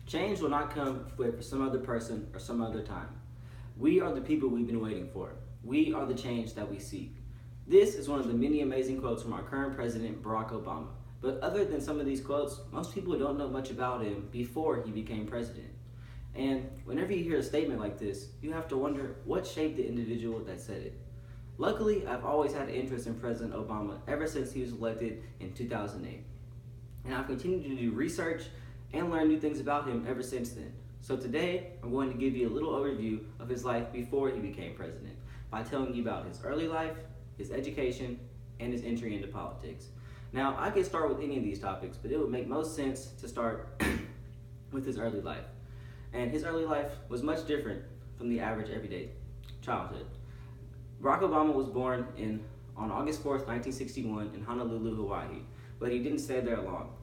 Change will not come with some other person or some other time. We are the people we've been waiting for. We are the change that we seek. This is one of the many amazing quotes from our current president, Barack Obama. But other than some of these quotes, most people don't know much about him before he became president. And whenever you hear a statement like this, you have to wonder what shaped the individual that said it. Luckily, I've always had an interest in President Obama ever since he was elected in 2008. And I've continued to do research and learn new things about him ever since then. So today, I'm going to give you a little overview of his life before he became president by telling you about his early life, his education, and his entry into politics. Now, I could start with any of these topics, but it would make most sense to start with his early life. And his early life was much different from the average everyday childhood. Barack Obama was born on August 4th, 1961 in Honolulu, Hawaii, but he didn't stay there long.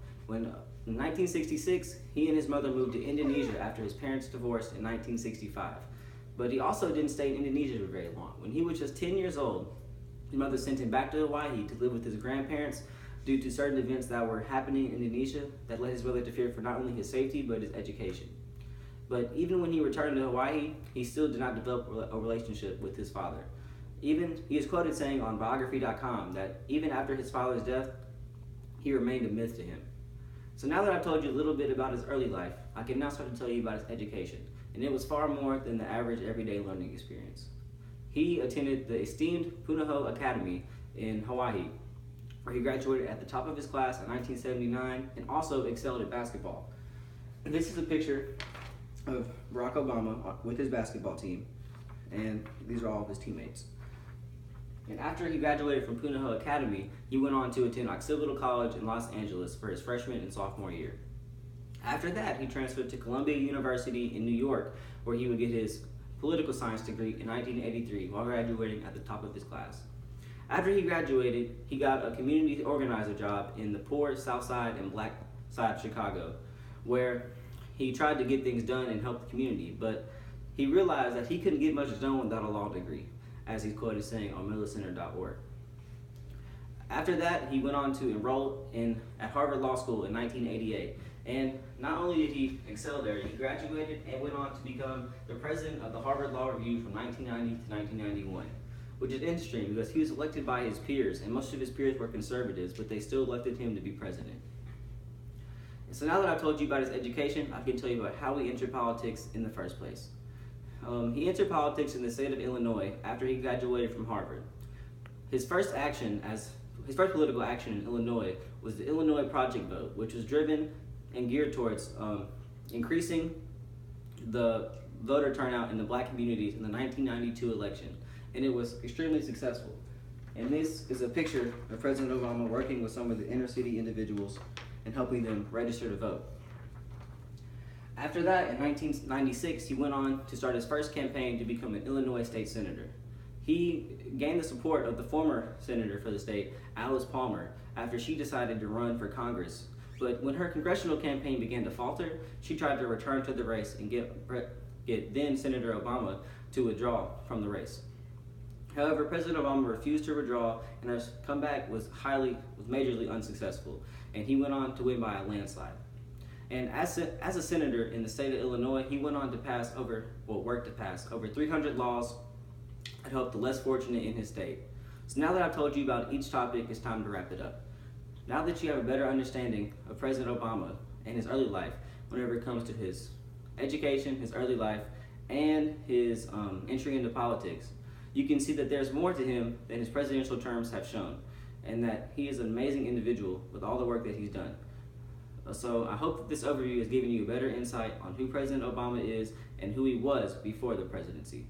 In 1966, he and his mother moved to Indonesia after his parents divorced in 1965. But he also didn't stay in Indonesia for very long. When he was just 10 years old, his mother sent him back to Hawaii to live with his grandparents due to certain events that were happening in Indonesia that led his brother to fear for not only his safety, but his education. But even when he returned to Hawaii, he still did not develop a relationship with his father. He is quoted saying on biography.com that even after his father's death, he remained a myth to him. So now that I've told you a little bit about his early life, I can now start to tell you about his education. And it was far more than the average everyday learning experience. He attended the esteemed Punahou Academy in Hawaii, where he graduated at the top of his class in 1979 and also excelled at basketball. And this is a picture of Barack Obama with his basketball team, and these are all of his teammates. And after he graduated from Punahou Academy, he went on to attend Occidental College in Los Angeles for his freshman and sophomore year. After that, he transferred to Columbia University in New York, where he would get his political science degree in 1983 while graduating at the top of his class. After he graduated, he got a community organizer job in the poor South Side and Black Side of Chicago, where he tried to get things done and help the community, but he realized that he couldn't get much done without a law degree, as he's quoted saying on millercenter.org. After that, he went on to enroll at Harvard Law School in 1988. And not only did he excel there, he graduated and went on to become the president of the Harvard Law Review from 1990 to 1991, which is interesting because he was elected by his peers, and most of his peers were conservatives, but they still elected him to be president. And so now that I've told you about his education, I can tell you about how he entered politics in the first place. He entered politics in the state of Illinois after he graduated from Harvard. His first political action in Illinois was the Illinois Project Vote, which was driven and geared towards increasing the voter turnout in the black communities in the 1992 election, and it was extremely successful. And this is a picture of President Obama working with some of the inner city individuals and helping them register to vote. After that, in 1996, he went on to start his first campaign to become an Illinois state senator. He gained the support of the former senator for the state, Alice Palmer, after she decided to run for Congress. But when her congressional campaign began to falter, she tried to return to the race and get then Senator Obama to withdraw from the race. However, President Obama refused to withdraw, and her comeback was majorly unsuccessful, and he went on to win by a landslide. And as a senator in the state of Illinois, he went on to worked to pass over 300 laws that helped the less fortunate in his state. So now that I've told you about each topic, it's time to wrap it up. Now that you have a better understanding of President Obama and his early life, whenever it comes to his education, his early life, and his entry into politics, you can see that there's more to him than his presidential terms have shown, and that he is an amazing individual with all the work that he's done. So I hope that this overview has given you a better insight on who President Obama is and who he was before the presidency.